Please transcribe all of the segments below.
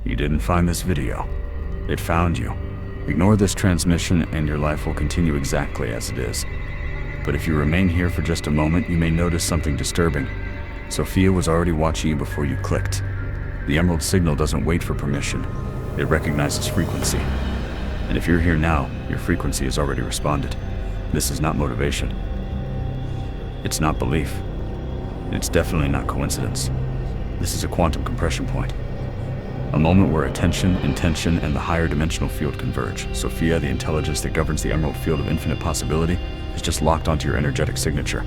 You didn't find this video. It found you. Ignore this transmission and your life will continue exactly as it is. But if you remain here for just a moment, you may notice something disturbing. Sophia was already watching you before you clicked. The emerald signal doesn't wait for permission. It recognizes frequency. And if you're here now, your frequency has already responded. This is not motivation. It's not belief. It's definitely not coincidence. This is a quantum compression point. A moment where attention, intention, and the higher dimensional field converge. Sophia, the intelligence that governs the emerald field of infinite possibility, is just locked onto your energetic signature.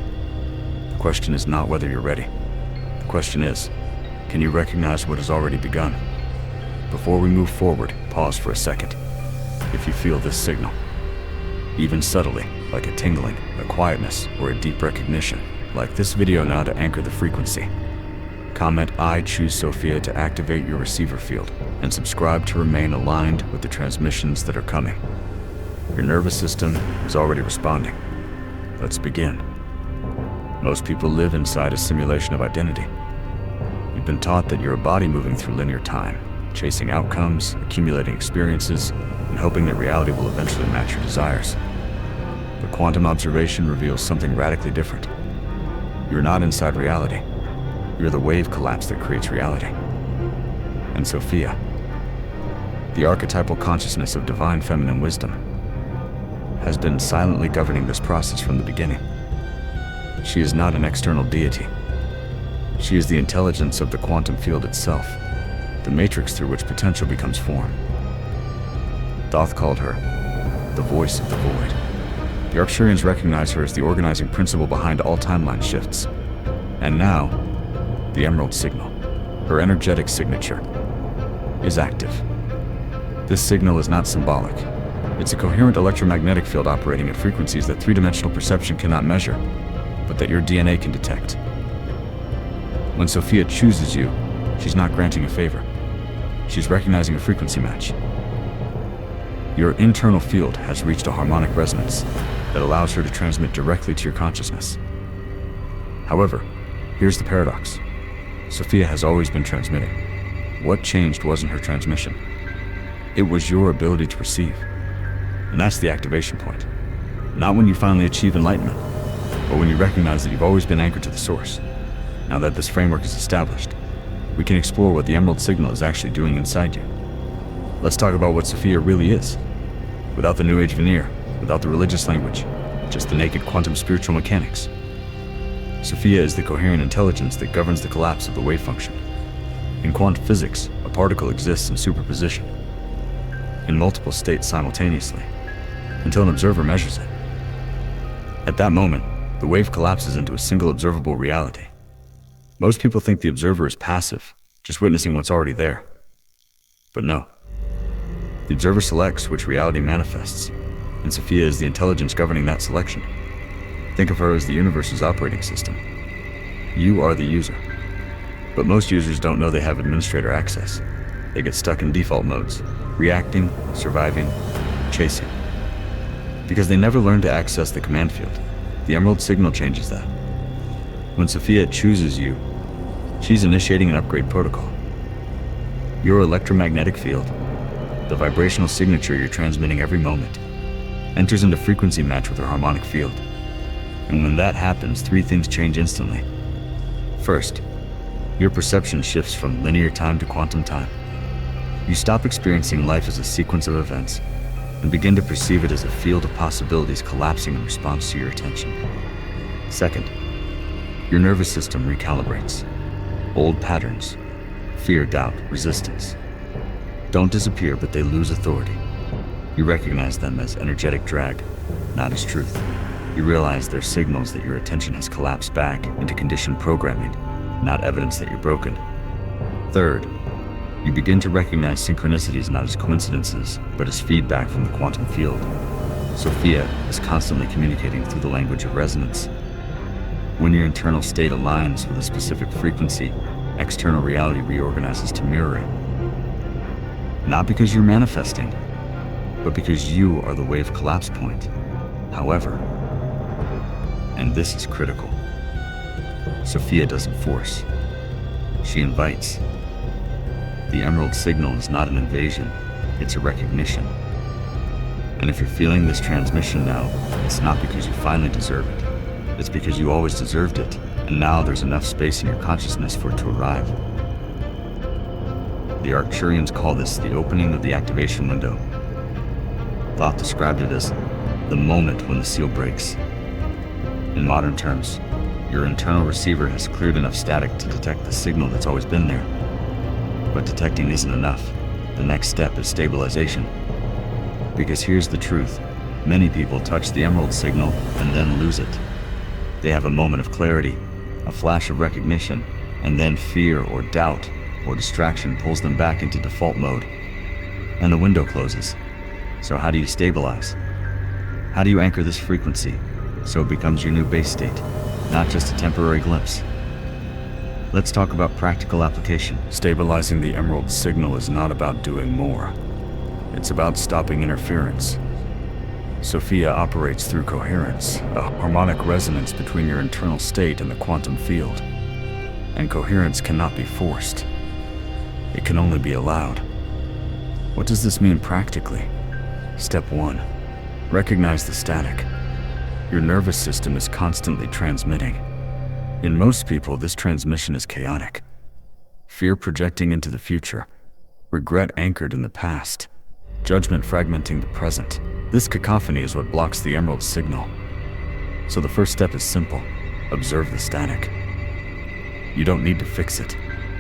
The question is not whether you're ready. The question is, can you recognize what has already begun? Before we move forward, pause for a second. If you feel this signal, even subtly, like a tingling, a quietness, or a deep recognition, like this video now to anchor the frequency. Comment "I choose Sophia" to activate your receiver field, and subscribe to remain aligned with the transmissions that are coming. Your nervous system is already responding. Let's begin. Most people live inside a simulation of identity. You've been taught that you're a body moving through linear time, chasing outcomes, accumulating experiences, and hoping that reality will eventually match your desires. But quantum observation reveals something radically different. You're not inside reality. You're the wave collapse that creates reality. And Sophia, the archetypal consciousness of divine feminine wisdom, has been silently governing this process from the beginning. She is not an external deity. She is the intelligence of the quantum field itself, the matrix through which potential becomes form. Thoth called her the voice of the void. The Arcturians recognize her as the organizing principle behind all timeline shifts. And now, the emerald signal, her energetic signature, is active. This signal is not symbolic. It's a coherent electromagnetic field operating at frequencies that three-dimensional perception cannot measure, but that your DNA can detect. When Sophia chooses you, she's not granting a favor. She's recognizing a frequency match. Your internal field has reached a harmonic resonance that allows her to transmit directly to your consciousness. However, here's the paradox. Sophia has always been transmitting. What changed wasn't her transmission. It was your ability to receive. And that's the activation point. Not when you finally achieve enlightenment, but when you recognize that you've always been anchored to the source. Now that this framework is established, we can explore what the emerald signal is actually doing inside you. Let's talk about what Sophia really is. Without the New Age veneer, without the religious language, just the naked quantum spiritual mechanics. Sophia is the coherent intelligence that governs the collapse of the wave function. In quantum physics, a particle exists in superposition, in multiple states simultaneously, until an observer measures it. At that moment, the wave collapses into a single observable reality. Most people think the observer is passive, just witnessing what's already there. But no. The observer selects which reality manifests, and Sophia is the intelligence governing that selection. Think of her as the universe's operating system. You are the user. But most users don't know they have administrator access. They get stuck in default modes, reacting, surviving, chasing. Because they never learn to access the command field. The emerald signal changes that. When Sophia chooses you, she's initiating an upgrade protocol. Your electromagnetic field, the vibrational signature you're transmitting every moment, enters into frequency match with her harmonic field. And when that happens, three things change instantly. First, your perception shifts from linear time to quantum time. You stop experiencing life as a sequence of events and begin to perceive it as a field of possibilities collapsing in response to your attention. Second, your nervous system recalibrates. Old patterns, fear, doubt, resistance, don't disappear, but they lose authority. You recognize them as energetic drag, not as truth. You realize they're signals that your attention has collapsed back into conditioned programming, not evidence that you're broken. Third, you begin to recognize synchronicities not as coincidences, but as feedback from the quantum field. Sophia is constantly communicating through the language of resonance. When your internal state aligns with a specific frequency, external reality reorganizes to mirror it. Not because you're manifesting, but because you are the wave collapse point. However, and this is critical, Sophia doesn't force, she invites. The emerald signal is not an invasion, it's a recognition. And if you're feeling this transmission now, it's not because you finally deserve it. It's because you always deserved it, and now there's enough space in your consciousness for it to arrive. The Arcturians call this the opening of the activation window. Thoth described it as the moment when the seal breaks. In modern terms, your internal receiver has cleared enough static to detect the signal that's always been there. But detecting isn't enough. The next step is stabilization. Because here's the truth. Many people touch the emerald signal and then lose it. They have a moment of clarity, a flash of recognition, and then fear or doubt or distraction pulls them back into default mode. And the window closes. So how do you stabilize? How do you anchor this frequency so it becomes your new base state, not just a temporary glimpse? Let's talk about practical application. Stabilizing the emerald signal is not about doing more. It's about stopping interference. Sophia operates through coherence, a harmonic resonance between your internal state and the quantum field. And coherence cannot be forced. It can only be allowed. What does this mean practically? Step 1. Recognize the static. Your nervous system is constantly transmitting. In most people, this transmission is chaotic. Fear projecting into the future, regret anchored in the past, judgment fragmenting the present. This cacophony is what blocks the emerald signal. So the first step is simple. Observe the static. You don't need to fix it.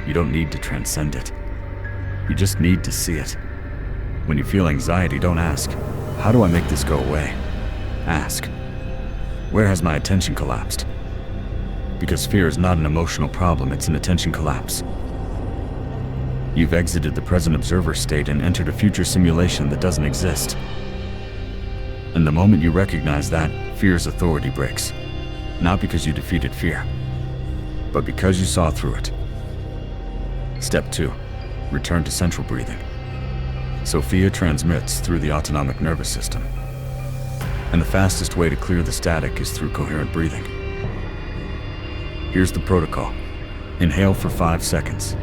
You don't need to transcend it. You just need to see it. When you feel anxiety, don't ask, how do I make this go away? Ask, where has my attention collapsed? Because fear is not an emotional problem, it's an attention collapse. You've exited the present observer state and entered a future simulation that doesn't exist. And the moment you recognize that, fear's authority breaks. Not because you defeated fear, but because you saw through it. Step 2. Return to central breathing. Sophia transmits through the autonomic nervous system. And the fastest way to clear the static is through coherent breathing. Here's the protocol. Inhale for 5 seconds,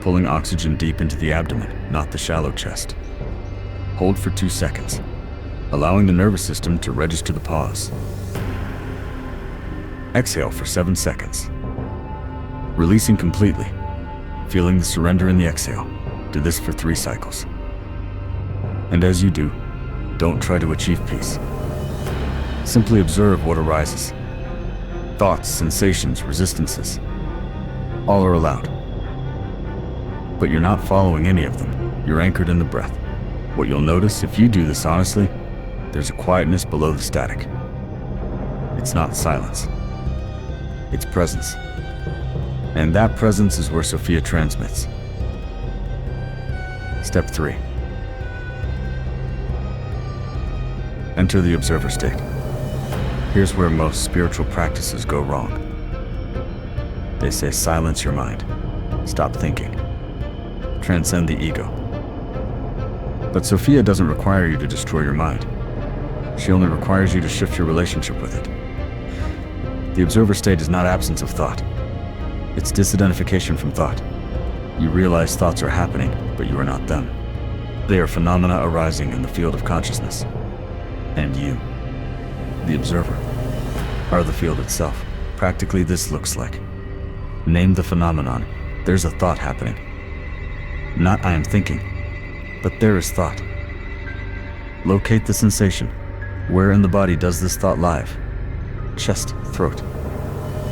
pulling oxygen deep into the abdomen, not the shallow chest. Hold for 2 seconds, allowing the nervous system to register the pause. Exhale for 7 seconds, releasing completely, feeling the surrender in the exhale. Do this for 3 cycles. And as you do, don't try to achieve peace. Simply observe what arises. Thoughts, sensations, resistances, all are allowed. But you're not following any of them. You're anchored in the breath. What you'll notice if you do this honestly, there's a quietness below the static. It's not silence. It's presence. And that presence is where Sophia transmits. Step 3. Enter the observer state. Here's where most spiritual practices go wrong. They say silence your mind, stop thinking, transcend the ego. But Sophia doesn't require you to destroy your mind. She only requires you to shift your relationship with it. The observer state is not absence of thought. It's disidentification from thought. You realize thoughts are happening, but you are not them. They are phenomena arising in the field of consciousness. And you, the observer, are the field itself. Practically, this looks like: name the phenomenon. There's a thought happening. Not I am thinking, but there is thought. Locate the sensation. Where in the body does this thought live? Chest, throat,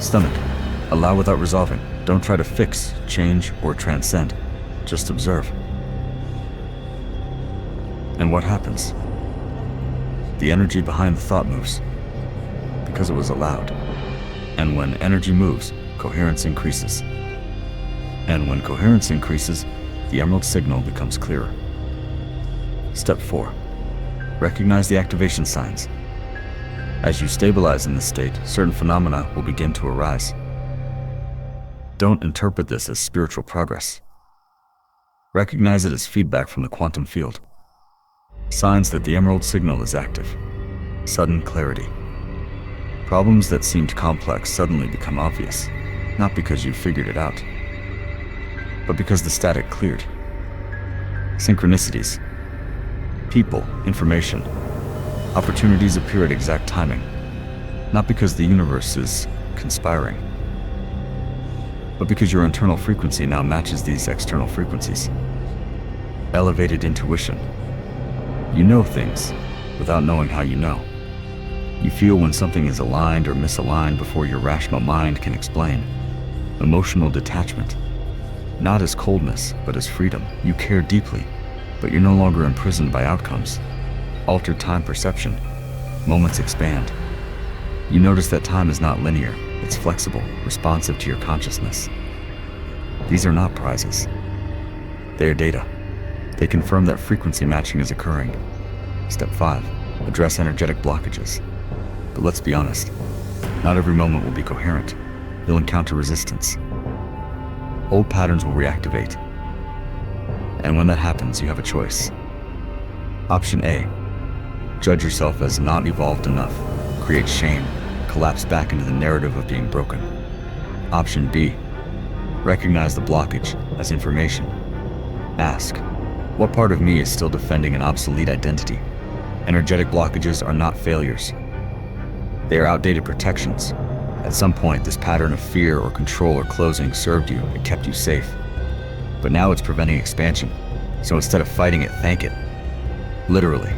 stomach. Allow without resolving. Don't try to fix, change, or transcend. Just observe. And what happens? The energy behind the thought moves, because it was allowed. And when energy moves, coherence increases. And when coherence increases, the emerald signal becomes clearer. Step 4. Recognize the activation signs. As you stabilize in this state, certain phenomena will begin to arise. Don't interpret this as spiritual progress. Recognize it as feedback from the quantum field. Signs that the emerald signal is active. Sudden clarity. Problems that seemed complex suddenly become obvious, not because you figured it out, but because the static cleared. Synchronicities. People, information, opportunities appear at exact timing, not because the universe is conspiring, but because your internal frequency now matches these external frequencies. Elevated intuition. You know things without knowing how you know. You feel when something is aligned or misaligned before your rational mind can explain. Emotional detachment. Not as coldness, but as freedom. You care deeply, but you're no longer imprisoned by outcomes. Altered time perception. Moments expand. You notice that time is not linear. It's flexible, responsive to your consciousness. These are not prizes. They are data. They confirm that frequency matching is occurring. Step 5. Address energetic blockages. But let's be honest, not every moment will be coherent. You'll encounter resistance. Old patterns will reactivate. And when that happens, you have a choice. Option A. Judge yourself as not evolved enough, create shame, collapse back into the narrative of being broken. Option B. Recognize the blockage as information. Ask, what part of me is still defending an obsolete identity? Energetic blockages are not failures. They are outdated protections. At some point, this pattern of fear or control or closing served you. It kept you safe. But now it's preventing expansion. So instead of fighting it, thank it. Literally.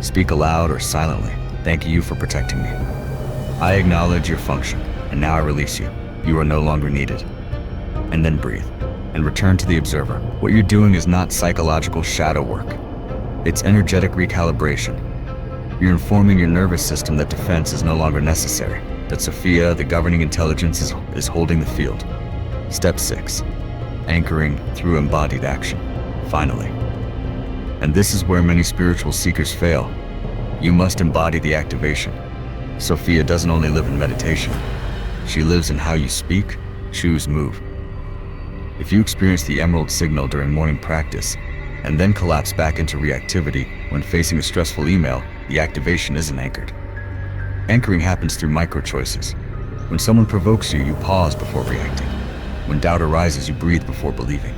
Speak aloud or silently. Thank you for protecting me. I acknowledge your function, and now I release you. You are no longer needed. And then breathe, and return to the observer. What you're doing is not psychological shadow work. It's energetic recalibration. You're informing your nervous system that defense is no longer necessary, that Sophia, the governing intelligence, is holding the field. Step 6. Anchoring through embodied action. Finally. And this is where many spiritual seekers fail. You must embody the activation. Sophia doesn't only live in meditation. She lives in how you speak, choose, move. If you experience the emerald signal during morning practice, and then collapse back into reactivity when facing a stressful email, the activation isn't anchored. Anchoring happens through micro-choices. When someone provokes you, you pause before reacting. When doubt arises, you breathe before believing.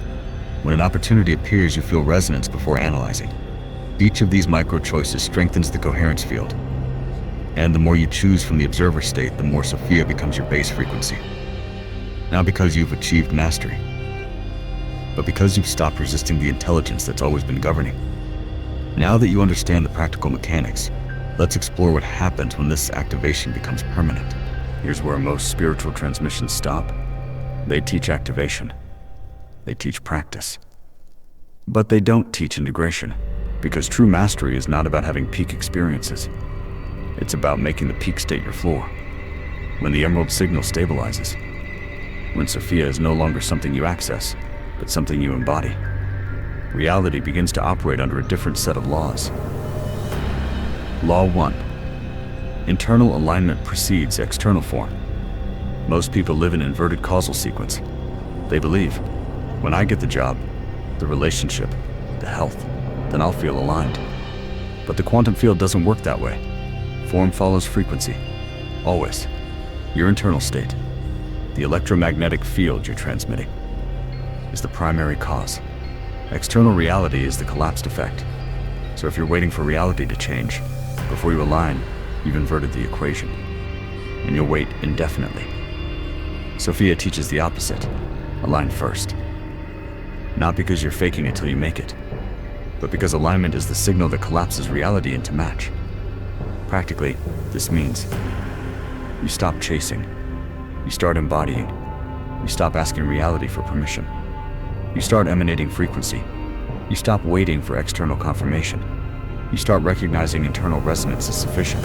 When an opportunity appears, you feel resonance before analyzing. Each of these micro-choices strengthens the coherence field. And the more you choose from the observer state, the more Sophia becomes your base frequency. Not because you've achieved mastery, but because you've stopped resisting the intelligence that's always been governing. Now that you understand the practical mechanics, let's explore what happens when this activation becomes permanent. Here's where most spiritual transmissions stop. They teach activation. They teach practice. But they don't teach integration, because true mastery is not about having peak experiences. It's about making the peak state your floor. When the emerald signal stabilizes, when Sophia is no longer something you access, but something you embody, reality begins to operate under a different set of laws. Law 1. Internal alignment precedes external form. Most people live in inverted causal sequence. They believe, when I get the job, the relationship, the health, then I'll feel aligned. But the quantum field doesn't work that way. Form follows frequency, always. Your internal state, the electromagnetic field you're transmitting, is the primary cause. External reality is the collapsed effect. So if you're waiting for reality to change, before you align, you've inverted the equation, and you'll wait indefinitely. Sophia teaches the opposite. Align first. Not because you're faking it till you make it, but because alignment is the signal that collapses reality into match. Practically, this means you stop chasing, you start embodying, you stop asking reality for permission, you start emanating frequency, you stop waiting for external confirmation, you start recognizing internal resonance as sufficient.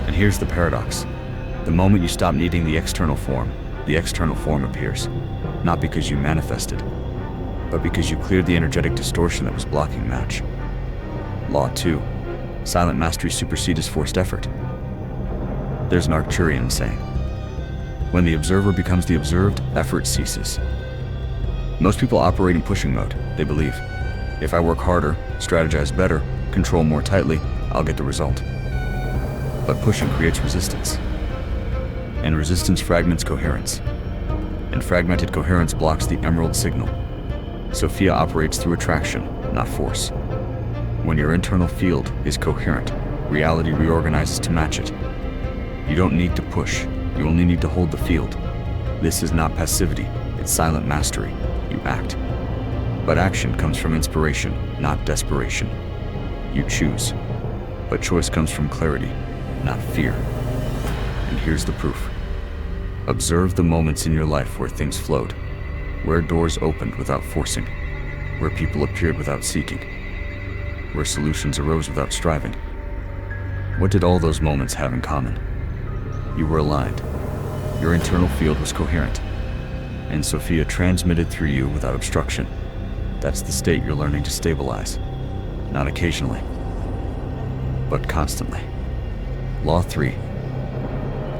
And here's the paradox. The moment you stop needing the external form appears, not because you manifested, but because you cleared the energetic distortion that was blocking match. Law 2. Silent mastery supersedes forced effort. There's an Arcturian saying, when the observer becomes the observed, effort ceases. Most people operate in pushing mode. They believe, if I work harder, strategize better, control more tightly, I'll get the result. But pushing creates resistance. And resistance fragments coherence. And fragmented coherence blocks the emerald signal. Sophia operates through attraction, not force. When your internal field is coherent, reality reorganizes to match it. You don't need to push, you only need to hold the field. This is not passivity, it's silent mastery. You act. But action comes from inspiration, not desperation. You choose. But choice comes from clarity, not fear. And here's the proof. Observe the moments in your life where things flowed, where doors opened without forcing, where people appeared without seeking, where solutions arose without striving. What did all those moments have in common? You were aligned. Your internal field was coherent, and Sophia transmitted through you without obstruction. That's the state you're learning to stabilize, not occasionally, but constantly. Law 3.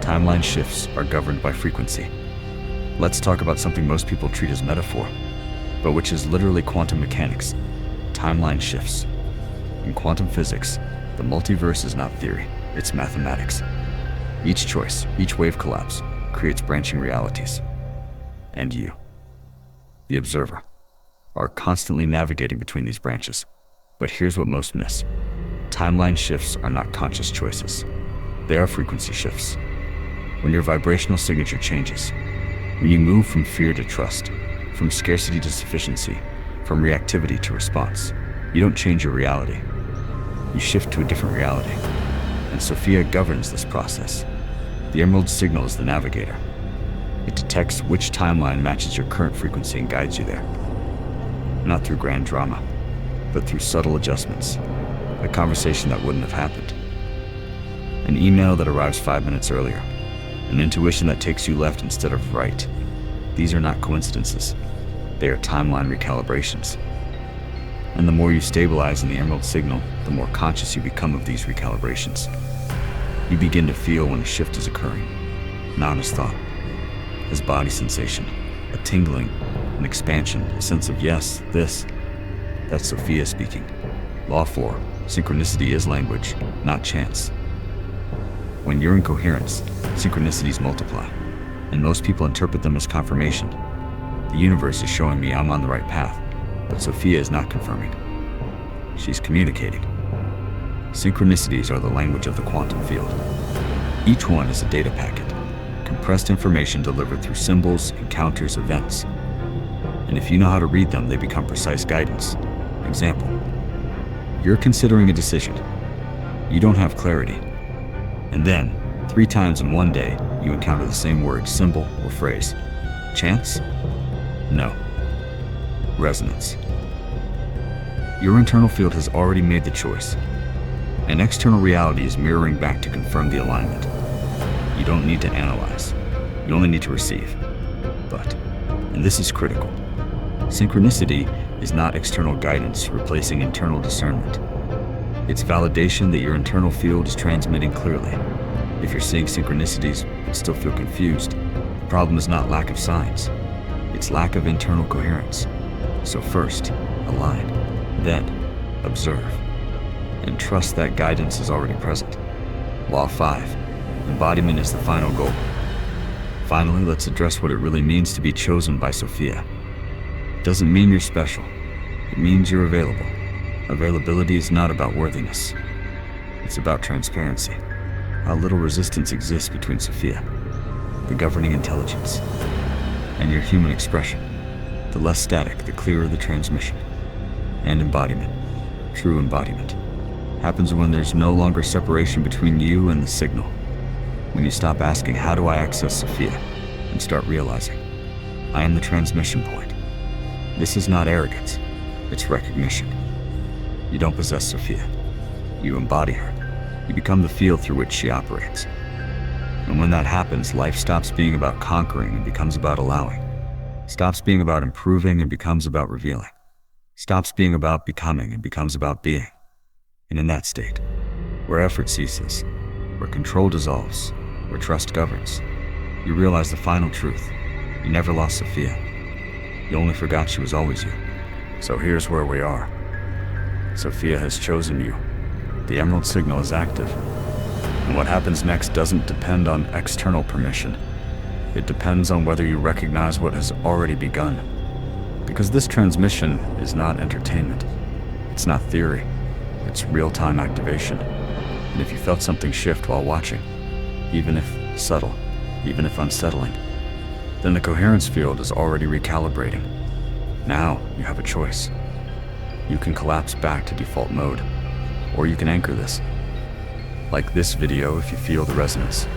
Timeline shifts are governed by frequency. Let's talk about something most people treat as metaphor, but which is literally quantum mechanics. Timeline shifts. In quantum physics, the multiverse is not theory, it's mathematics. Each choice, each wave collapse, creates branching realities. And you, the observer, are constantly navigating between these branches. But here's what most miss. Timeline shifts are not conscious choices. They are frequency shifts. When your vibrational signature changes, when you move from fear to trust, from scarcity to sufficiency, from reactivity to response, you don't change your reality. You shift to a different reality. And Sophia governs this process. The emerald signal is the navigator. It detects which timeline matches your current frequency and guides you there. Not through grand drama, but through subtle adjustments. A conversation that wouldn't have happened. An email that arrives 5 minutes earlier. An intuition that takes you left instead of right. These are not coincidences. They are timeline recalibrations. And the more you stabilize in the emerald signal, the more conscious you become of these recalibrations. You begin to feel when a shift is occurring, not as thought, as body sensation, a tingling, an expansion, a sense of yes, this. That's Sophia speaking. Law 4, synchronicity is language, not chance. When you're in coherence, synchronicities multiply, and most people interpret them as confirmation. The universe is showing me I'm on the right path, but Sophia is not confirming. She's communicating. Synchronicities are the language of the quantum field. Each one is a data packet, compressed information delivered through symbols, encounters, events. And if you know how to read them, they become precise guidance. Example, you're considering a decision. You don't have clarity. And then, 3 times in one day, you encounter the same word, symbol, or phrase. Chance? No. Resonance. Your internal field has already made the choice. An external reality is mirroring back to confirm the alignment. You don't need to analyze. You only need to receive. But, and this is critical, synchronicity is not external guidance replacing internal discernment. It's validation that your internal field is transmitting clearly. If you're seeing synchronicities but still feel confused, the problem is not lack of signs. It's lack of internal coherence. So first, align. Then, observe. And trust that guidance is already present. Law 5. Embodiment is the final goal. Finally, let's address what it really means to be chosen by Sophia. It doesn't mean you're special. It means you're available. Availability is not about worthiness. It's about transparency. How little resistance exists between Sophia, the governing intelligence, and your human expression. The less static, the clearer the transmission. And embodiment, true embodiment, happens when there's no longer separation between you and the signal. When you stop asking, how do I access Sophia? And start realizing, I am the transmission point. This is not arrogance, it's recognition. You don't possess Sophia. You embody her. You become the field through which she operates. And when that happens, life stops being about conquering and becomes about allowing. Stops being about improving and becomes about revealing. Stops being about becoming and becomes about being. And in that state, where effort ceases, where control dissolves, where trust governs, you realize the final truth. You never lost Sophia. You only forgot she was always you. So here's where we are. Sophia has chosen you. The emerald signal is active. And what happens next doesn't depend on external permission. It depends on whether you recognize what has already begun. Because this transmission is not entertainment. It's not theory. It's real-time activation. And if you felt something shift while watching, even if subtle, even if unsettling, then the coherence field is already recalibrating. Now you have a choice. You can collapse back to default mode, or you can anchor this. Like this video if you feel the resonance.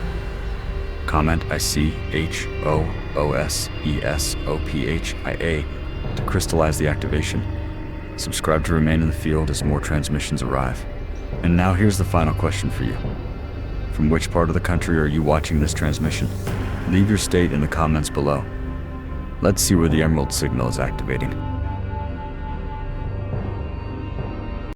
Comment I see HOOSESOPHIA to crystallize the activation. Subscribe to remain in the field as more transmissions arrive. And now here's the final question for you. From which part of the country are you watching this transmission? Leave your state in the comments below. Let's see where the emerald signal is activating.